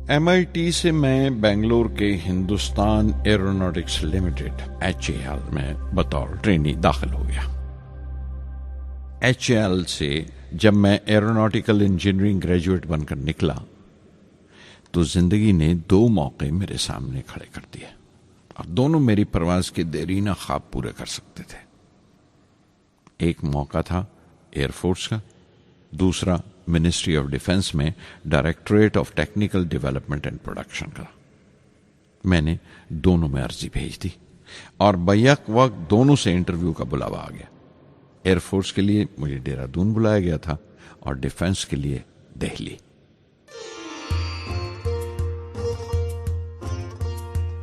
MIT से मैं बेंगलोर के हिंदुस्तान एरोनॉटिक्स लिमिटेड HAL में बतौर ट्रेनी दाखिल हो गया। HAL से जब मैं एरोनॉटिकल इंजीनियरिंग ग्रेजुएट बनकर निकला तो जिंदगी ने दो मौके मेरे सामने खड़े कर दिए और दोनों मेरी परवाज के देरीना ख्वाब पूरे कर सकते थे। एक मौका था एयरफोर्स का, दूसरा मिनिस्ट्री ऑफ डिफेंस में directorate of technical development and production का। मैंने दोनों में अर्जी भेज दी और बैक वक्त दोनों से इंटरव्यू का बुलावा आ गया। एयरफोर्स के लिए मुझे देहरादून बुलाया गया था और डिफेंस के लिए दिल्ली।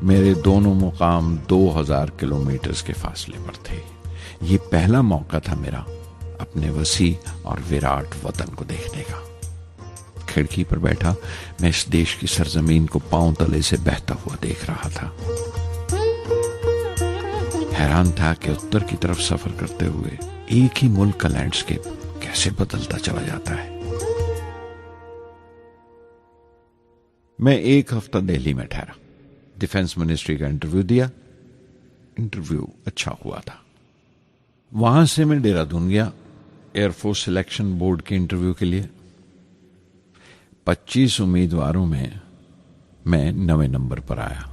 मेरे दोनों मुकाम 2000 किलोमीटर के फासले पर थे। ये पहला मौका था मेरा अपने वसी और विराट वतन को देखने का। खिड़की पर बैठा मैं इस देश की सरजमीन को पांव तले से बहता हुआ देख रहा था। हैरान था कि उत्तर की तरफ सफर करते हुए एक ही मुल्क का लैंडस्केप कैसे बदलता चला जाता है। मैं एक हफ्ता दिल्ली में ठहरा, डिफेंस मिनिस्ट्री का इंटरव्यू दिया। इंटरव्यू अच्छा हुआ था। वहां से मैं देहरादून गया एयरफोर्स सिलेक्शन बोर्ड के इंटरव्यू के लिए। 25 उम्मीदवारों में मैं 9वें नंबर पर आया।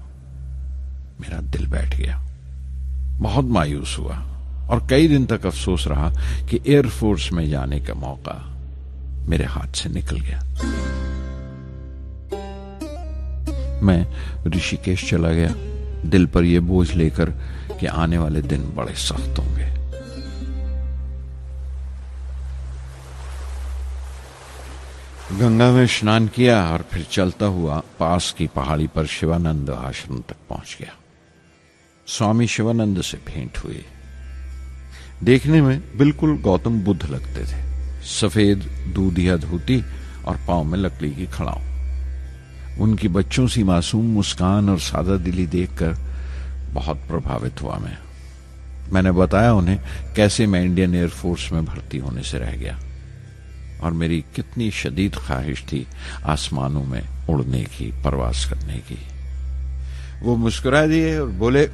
मेरा दिल बैठ गया, बहुत मायूस हुआ और कई दिन तक अफसोस रहा कि एयरफोर्स में जाने का मौका मेरे हाथ से निकल गया। मैं ऋषिकेश चला गया, दिल पर यह बोझ लेकर कि आने वाले दिन बड़े सख्त होंगे। गंगा में स्नान किया और फिर चलता हुआ पास की पहाड़ी पर शिवानंद आश्रम तक पहुंच गया। स्वामी शिवानंद से भेंट हुई। देखने में बिल्कुल गौतम बुद्ध लगते थे। सफेद दूधिया धोती और पांव में लकड़ी की खड़ाऊ। उनकी बच्चों सी मासूम मुस्कान और सादा दिली देखकर बहुत प्रभावित हुआ मैंने बताया उन्हें कैसे मैं इंडियन एयरफोर्स में भर्ती होने से रह गया और मेरी कितनी शदीद ख्वाहिश थी आसमानों में उड़ने की, परवास करने की। वो मुस्कुरा दिए और बोले,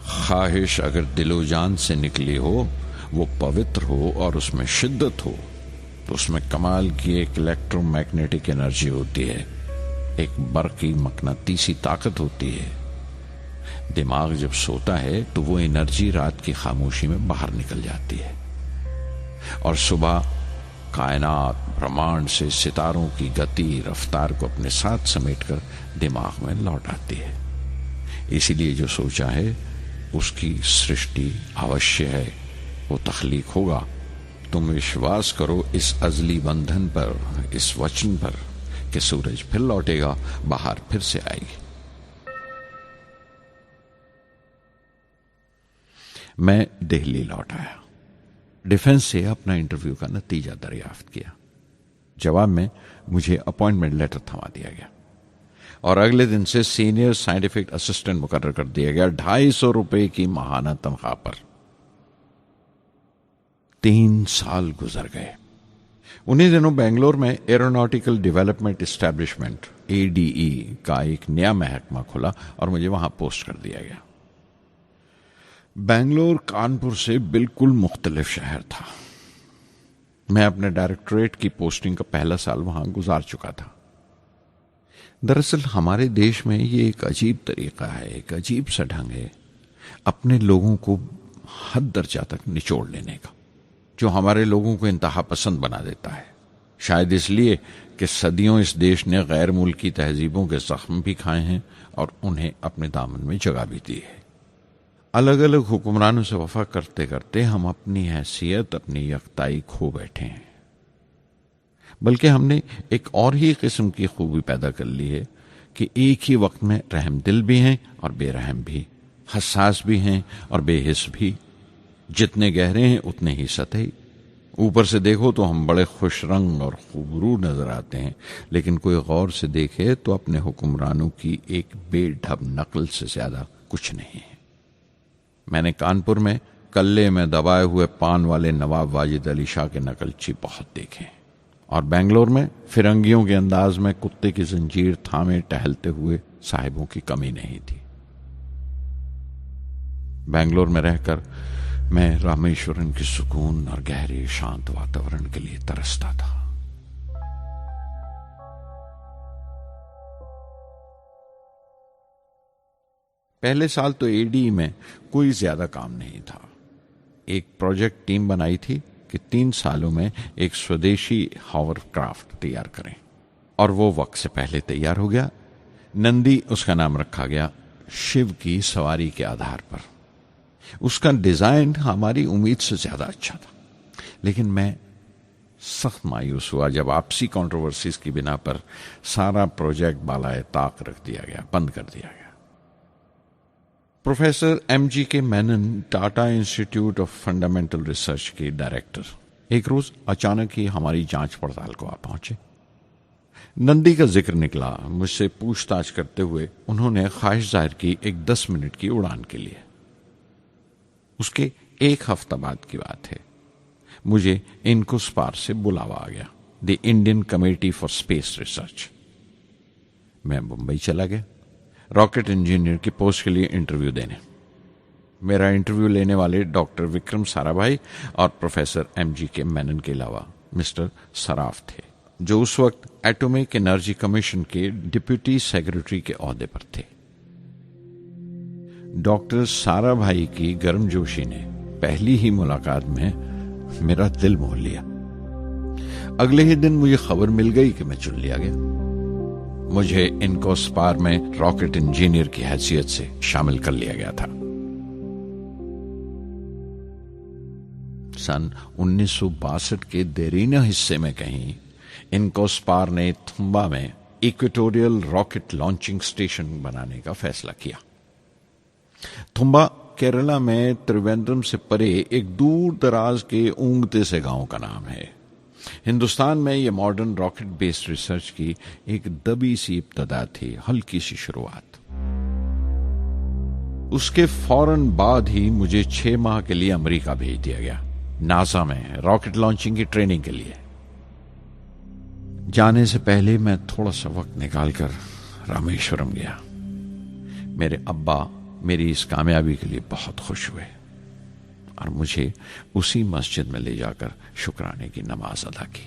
ख्वाहिश अगर दिलो जान से निकली हो, वो पवित्र हो और उसमें शिद्दत हो, तो उसमें कमाल की एक इलेक्ट्रोमैग्नेटिक एनर्जी होती है, एक बरकी मकनातीसी ताकत होती है। दिमाग जब सोता है तो वो एनर्जी रात की खामोशी में बाहर निकल जाती है और सुबह कायनात ब्रह्मांड से सितारों की गति रफ्तार को अपने साथ समेटकर दिमाग में लौट आती है। इसीलिए जो सोचा है उसकी सृष्टि अवश्य है, वो तख्लीक होगा। तुम विश्वास करो इस अजली बंधन पर, इस वचन पर कि सूरज फिर लौटेगा, बाहर फिर से आएगी। मैं दिल्ली लौट आया, डिफेंस से अपना इंटरव्यू का नतीजा दरियाफ्त किया। जवाब में मुझे अपॉइंटमेंट लेटर थमा दिया गया और अगले दिन से सीनियर साइंटिफिक असिस्टेंट मुकर्रर कर दिया गया 250 रुपए की माहाना तनख्वाह पर। 3 साल गुजर गए। उन्हीं दिनों बेंगलोर में एरोनॉटिकल डेवलपमेंट एस्टेब्लिशमेंट ADE का एक नया महकमा खुला और मुझे वहां पोस्ट कर दिया गया। बेंगलोर कानपुर से बिल्कुल मुख्तलिफ शहर था। मैं अपने डायरेक्टरेट की पोस्टिंग का पहला साल वहां गुजार चुका था। दरअसल हमारे देश में ये एक अजीब तरीका है, एक अजीब सा ढंग है अपने लोगों को हद दर्जा तक निचोड़ लेने का, जो हमारे लोगों को इंतहा पसंद बना देता है। शायद इसलिए कि सदियों इस देश ने गैर मुल्की तहजीबों के जख्म भी खाए हैं और उन्हें अपने दामन में जगह भी दी है। अलग अलग हुक्मरानों से वफा करते करते हम अपनी हैसियत, अपनी यकताई खो बैठे हैं। बल्कि हमने एक और ही किस्म की खूबी पैदा कर ली है कि एक ही वक्त में रहम दिल भी हैं और बेरहम भी, हसास भी हैं और बेहिस भी। जितने गहरे हैं उतने ही सतही। ऊपर से देखो तो हम बड़े खुश रंग और खूबरू नजर आते हैं, लेकिन कोई गौर से देखे तो अपने हुक्मरानों की एक बेढब नकल से ज्यादा कुछ नहीं है। मैंने कानपुर में कल्ले में दबाए हुए पान वाले नवाब वाजिद अली शाह के नकलची बहुत देखे। और बेंगलोर में फिरंगियों के अंदाज में कुत्ते की जंजीर थामे टहलते हुए साहिबों की कमी नहीं थी। बेंगलोर में रहकर मैं रामेश्वरम के सुकून और गहरे शांत वातावरण के लिए तरसता था। पहले साल तो एडी में कोई ज्यादा काम नहीं था। एक प्रोजेक्ट टीम बनाई थी कि 3 सालों में एक स्वदेशी हॉवरक्राफ्ट तैयार करें, और वो वक्त से पहले तैयार हो गया। नंदी उसका नाम रखा गया, शिव की सवारी के आधार पर। उसका डिजाइन हमारी उम्मीद से ज्यादा अच्छा था, लेकिन मैं सख्त मायूस हुआ जब आपसी कंट्रोवर्सीज की बिना पर सारा प्रोजेक्ट बालाए ताक रख दिया गया, बंद कर दिया गया। Professor MG Menon, Tata institute of fundamental research के डायरेक्टर, एक रोज अचानक ही हमारी जांच पड़ताल को आ पहुंचे। नंदी का जिक्र निकला। मुझसे पूछताछ करते हुए उन्होंने ख्वाहिश जाहिर की एक 10 मिनट की उड़ान के लिए। उसके 1 हफ्ता बाद की बात है। मुझे इनकोस्पार से बुलावा आ गया, the Indian committee for space research. मैं मुंबई चला गया रॉकेट इंजीनियर की पोस्ट के लिए इंटरव्यू देने। मेरा इंटरव्यू लेने वाले डॉक्टर विक्रम साराभाई और प्रोफेसर MG मेनन के अलावा मिस्टर सराफ थे, जो उस वक्त एटॉमिक एनर्जी कमीशन के डिप्यूटी सेक्रेटरी के ओहदे पर थे। डॉक्टर साराभाई की गर्मजोशी ने पहली ही मुलाकात में मेरा दिल मोह लिया। अगले ही दिन मुझे खबर मिल गई कि मैं चुन लिया गया। मुझे इनकोस्पार में रॉकेट इंजीनियर की हैसियत से शामिल कर लिया गया था। सन 1962 के देरीना हिस्से में कहीं इनकोस्पार ने थुम्बा में इक्वेटोरियल रॉकेट लॉन्चिंग स्टेशन बनाने का फैसला किया। थुम्बा केरला में त्रिवेंद्रम से परे एक दूर दराज के ऊंगते से गांव का नाम है। हिंदुस्तान में यह मॉडर्न रॉकेट बेस्ड रिसर्च की एक दबी सी इब्तदा थी, हल्की सी शुरुआत। उसके फौरन बाद ही मुझे 6 माह के लिए अमेरिका भेज दिया गया, नासा में रॉकेट लॉन्चिंग की ट्रेनिंग के लिए। जाने से पहले मैं थोड़ा सा वक्त निकालकर रामेश्वरम गया। मेरे अब्बा मेरी इस कामयाबी के लिए बहुत खुश हुए और मुझे उसी मस्जिद में ले जाकर शुक्राने की नमाज अदा की।